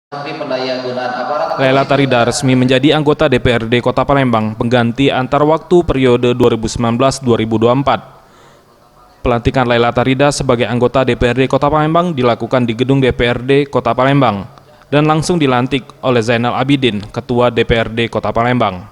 Pendayagunaan aparat. Laila Tarida resmi menjadi anggota DPRD Kota Palembang pengganti antar waktu periode 2019-2024. Pelantikan Laila Tarida sebagai anggota DPRD Kota Palembang dilakukan di gedung DPRD Kota Palembang dan langsung dilantik oleh Zainal Abidin, Ketua DPRD Kota Palembang.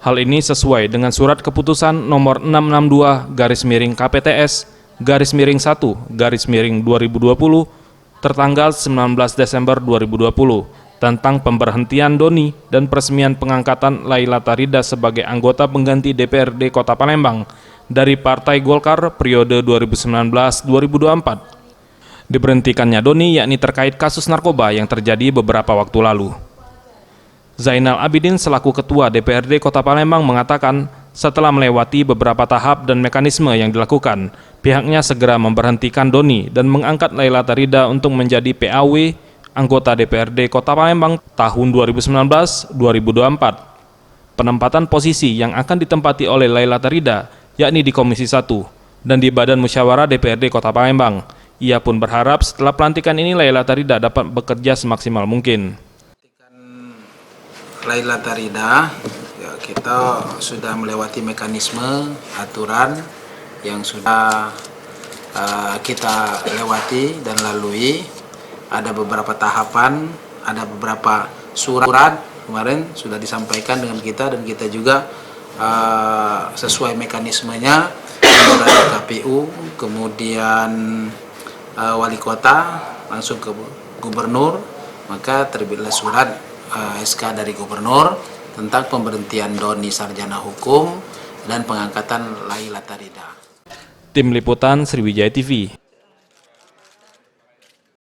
Hal ini sesuai dengan surat keputusan nomor 662/KPTS/1/2020 tertanggal 19 Desember 2020 tentang pemberhentian Doni dan peresmian pengangkatan Laila Tarida sebagai anggota pengganti DPRD Kota Palembang dari Partai Golkar periode 2019-2024. Diberhentikannya Doni yakni terkait kasus narkoba yang terjadi beberapa waktu lalu. Zainal Abidin selaku Ketua DPRD Kota Palembang mengatakan setelah melewati beberapa tahap dan mekanisme yang dilakukan, pihaknya segera memberhentikan Doni dan mengangkat Laila Tarida untuk menjadi PAW anggota DPRD Kota Palembang tahun 2019-2024. Penempatan posisi yang akan ditempati oleh Laila Tarida yakni di Komisi 1 dan di Badan Musyawarah DPRD Kota Palembang. Ia pun berharap setelah pelantikan ini Laila Tarida dapat bekerja semaksimal mungkin. Laila Tarida, ya, kita sudah melewati mekanisme aturan yang sudah kita lewati dan lalui. Ada beberapa tahapan, ada beberapa surat kemarin sudah disampaikan dengan kita, dan kita juga sesuai mekanismenya dari KPU, kemudian wali kota langsung ke gubernur, maka terbitlah surat SK dari gubernur tentang pemberhentian Doni Sarjana Hukum dan pengangkatan Laila Tarida. Tim Liputan Sriwijaya TV.